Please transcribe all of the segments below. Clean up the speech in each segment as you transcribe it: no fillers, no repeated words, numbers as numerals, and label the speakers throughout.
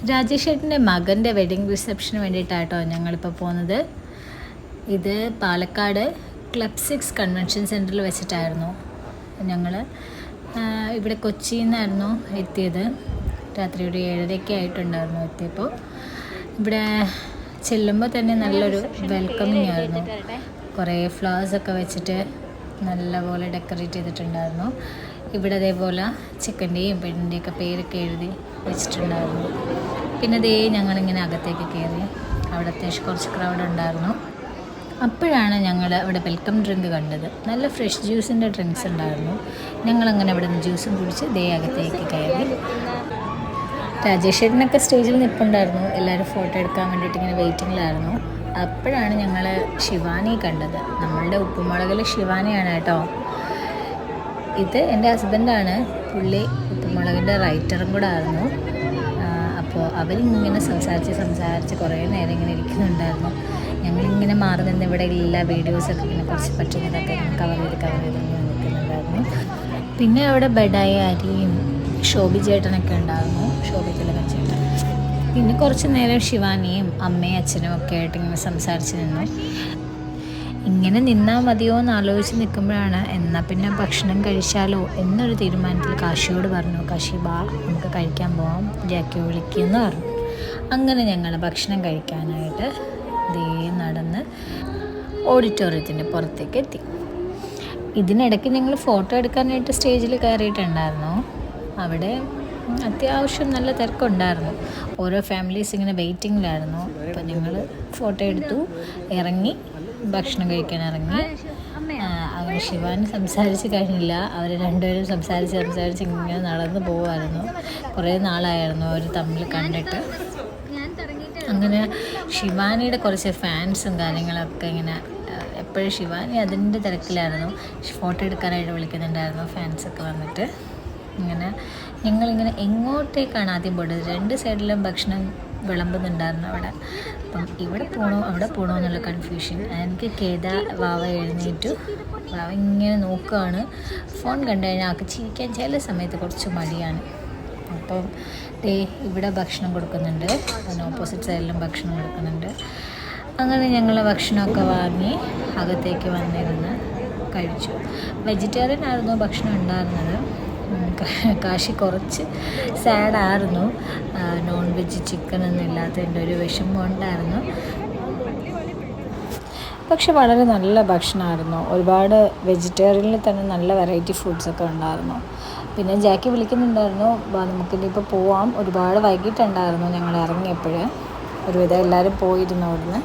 Speaker 1: രാജേഷ് ചേട്ടൻ്റെ മകൻ്റെ വെഡിങ് റിസപ്ഷന് വേണ്ടിയിട്ടാട്ടോ ഞങ്ങളിപ്പോൾ പോകുന്നത്. ഇത് പാലക്കാട് ക്ലബ് 6 കൺവെൻഷൻ സെൻറ്ററിൽ വെച്ചിട്ടായിരുന്നു. ഞങ്ങൾ ഇവിടെ കൊച്ചിയിൽ നിന്നായിരുന്നു എത്തിയത്. രാത്രി ഒരു 7:30 ആയിട്ടുണ്ടായിരുന്നു എത്തിയപ്പോൾ. ഇവിടെ ചെല്ലുമ്പോൾ തന്നെ നല്ലൊരു വെൽക്കമിങ് ആയിരുന്നു. കുറേ ഫ്ലവേഴ്സൊക്കെ വെച്ചിട്ട് നല്ലപോലെ ഡെക്കറേറ്റ് ചെയ്തിട്ടുണ്ടായിരുന്നു. ഇവിടെ അതേപോലെ ചെക്കൻ്റെയും പെണ്ണിൻ്റെയൊക്കെ പേരൊക്കെ എഴുതി വെച്ചിട്ടുണ്ടായിരുന്നു. പിന്നെ ഞങ്ങളിങ്ങനെ അകത്തേക്ക് കയറി. അവിടെ അത്യാവശ്യം കുറച്ച് ക്രൗഡ് ഉണ്ടായിരുന്നു. അപ്പോഴാണ് ഞങ്ങൾ ഇവിടെ വെൽക്കം ഡ്രിങ്ക് കണ്ടത്. നല്ല ഫ്രഷ് ജ്യൂസിൻ്റെ ഡ്രിങ്ക്സ് ഉണ്ടായിരുന്നു. ഞങ്ങളങ്ങനെ ഇവിടെ നിന്ന് ജ്യൂസും കുടിച്ച് അകത്തേക്ക് കയറി. രാജേഷ് ചേട്ടനൊക്കെ സ്റ്റേജിൽ നിൽപ്പുണ്ടായിരുന്നു. എല്ലാവരും ഫോട്ടോ എടുക്കാൻ വേണ്ടിയിട്ട് ഇങ്ങനെ വെയിറ്റിങ്ങിലായിരുന്നു. അപ്പോഴാണ് ഞങ്ങൾ ശിവാനി കണ്ടത്. നമ്മളുടെ ഉപ്പുമുളകിലെ ശിവാനിയാണ് കേട്ടോ. ഇത് എൻ്റെ ഹസ്ബൻഡാണ്. പുള്ളി ഉപ്പുമുളകിൻ്റെ റൈറ്ററും കൂടെ ആയിരുന്നു. അപ്പോൾ അവരിങ്ങനെ സംസാരിച്ച് കുറേ നേരം ഇങ്ങനെ ഇരിക്കുന്നുണ്ടായിരുന്നു. ഞങ്ങളിങ്ങനെ മാറി നിന്ന് ഇവിടെ എല്ലാ വീഡിയോസൊക്കെ ഇങ്ങനെ കുറച്ച് പറ്റുന്നതൊക്കെ കവർ ചെയ്ത് നിൽക്കുന്നുണ്ടായിരുന്നു. പിന്നെ അവിടെ ബെഡായ അരിയും ശോഭി ചേട്ടനൊക്കെ ഉണ്ടായിരുന്നു, ശോഭി തിലകൻ ചേട്ടൻ. പിന്നെ കുറച്ച് നേരം ശിവാനിയും അമ്മയും അച്ഛനും ഒക്കെ ആയിട്ട് ഇങ്ങനെ സംസാരിച്ച് നിന്നു. ഇങ്ങനെ നിന്നാൽ മതിയോ എന്ന് ആലോചിച്ച് നിൽക്കുമ്പോഴാണ് എന്നാൽ പിന്നെ ഭക്ഷണം കഴിച്ചാലോ എന്നൊരു തീരുമാനത്തിൽ കാശിയോട് പറഞ്ഞു, കാശി ബാ നമുക്ക് കഴിക്കാൻ പോവാം, ജാക്കി വിളിക്കുമെന്ന് പറഞ്ഞു. അങ്ങനെ ഞങ്ങൾ ഭക്ഷണം കഴിക്കാനായിട്ട് നടന്ന് ഓഡിറ്റോറിയത്തിൻ്റെ പുറത്തേക്ക് എത്തി. ഇതിനിടയ്ക്ക് ഞങ്ങൾ ഫോട്ടോ എടുക്കാനായിട്ട് സ്റ്റേജിൽ കയറിയിട്ടുണ്ടായിരുന്നു. അവിടെ അത്യാവശ്യം നല്ല തിരക്കുണ്ടായിരുന്നു. ഓരോ ഫാമിലീസ് ഇങ്ങനെ വെയിറ്റിങ്ങിലായിരുന്നു. അപ്പോൾ ഞങ്ങൾ ഫോട്ടോ എടുത്തു, ഇറങ്ങി ഭക്ഷണം കഴിക്കാൻ ഇറങ്ങി. അങ്ങനെ ശിവാനി സംസാരിച്ച് കഴിഞ്ഞില്ല. അവർ രണ്ടുപേരും സംസാരിച്ച് ഇങ്ങനെ നടന്നു പോകുമായിരുന്നു. കുറേ നാളായിരുന്നു അവർ തമ്മിൽ കണ്ടിട്ട്. അങ്ങനെ ശിവാനിയുടെ കുറച്ച് ഫാൻസും കാര്യങ്ങളൊക്കെ ഇങ്ങനെ എപ്പോഴും ശിവാനി അതിൻ്റെ തിരക്കിലായിരുന്നു. ഫോട്ടോ എടുക്കാനായിട്ട് വിളിക്കുന്നുണ്ടായിരുന്നു ഫാൻസൊക്കെ വന്നിട്ട്. ഇങ്ങനെ ഞങ്ങളിങ്ങനെ എങ്ങോട്ടേക്കാണ് ആദ്യം പോയത്. 2 സൈഡിലും ഭക്ഷണം വിളമ്പുന്നുണ്ടായിരുന്നു അവിടെ. അപ്പം ഇവിടെ പോകണോ അവിടെ പോകണോ എന്നുള്ള കൺഫ്യൂഷൻ. എനിക്ക് വാവ എഴുന്നേറ്റു. വാവ ഇങ്ങനെ നോക്കുകയാണ്. ഫോൺ കണ്ടു കഴിഞ്ഞാൽ ആൾക്ക് ചിരിക്കാൻ ചില സമയത്ത് കുറച്ച് മടിയാണ്. അപ്പം ഇവിടെ ഭക്ഷണം കൊടുക്കുന്നുണ്ട്, അതിന് ഓപ്പോസിറ്റ് സൈഡിലും ഭക്ഷണം കൊടുക്കുന്നുണ്ട്. അങ്ങനെ ഞങ്ങൾ ഭക്ഷണമൊക്കെ വാങ്ങി അകത്തേക്ക് വന്നിരുന്ന് കഴിച്ചു. വെജിറ്റേറിയൻ ആയിരുന്നു ഭക്ഷണം ഉണ്ടായിരുന്നത്. കാശി കുറച്ച് സാഡായിരുന്നു. നോൺ വെജ് ചിക്കനൊന്നും ഇല്ലാത്തതിൻ്റെ ഒരു വിഷമം ഉണ്ടായിരുന്നു. പക്ഷെ വളരെ നല്ല ഭക്ഷണമായിരുന്നു. ഒരുപാട് വെജിറ്റേറിയനിൽ തന്നെ നല്ല വെറൈറ്റി ഫുഡ്സൊക്കെ ഉണ്ടായിരുന്നു. പിന്നെ ജാക്കി വിളിക്കുന്നുണ്ടായിരുന്നു, നമുക്കിനിപ്പോൾ പോവാം. ഒരുപാട് വൈകിട്ടുണ്ടായിരുന്നു ഞങ്ങൾ ഇറങ്ങിയപ്പോൾ. ഒരുവിധം എല്ലാവരും പോയിരുന്നു അവിടുന്ന്.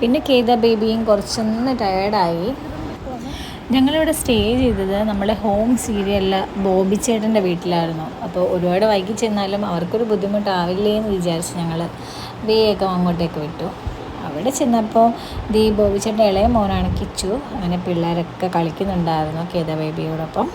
Speaker 1: പിന്നെ ബേബിയും കുറച്ചൊന്ന് ടയേർഡായി. ഞങ്ങളിവിടെ സ്റ്റേ ചെയ്തത് നമ്മുടെ ഹോം സീരിയലിലെ ബോബി ചേട്ടൻ്റെ വീട്ടിലായിരുന്നു. അപ്പോൾ ഒരുപാട് വൈകി ചെന്നാലും അവർക്കൊരു ബുദ്ധിമുട്ടാവില്ലേ എന്ന് വിചാരിച്ച് ഞങ്ങൾ വേഗം അങ്ങോട്ടേക്ക് വിട്ടു. അവിടെ ചെന്നപ്പോൾ ബോബി ചേട്ടൻ്റെ ഇളയ മോനാണ് കിച്ചു. അങ്ങനെ പിള്ളേരൊക്കെ കളിക്കുന്നുണ്ടായിരുന്നു ബേബിയോടൊപ്പം.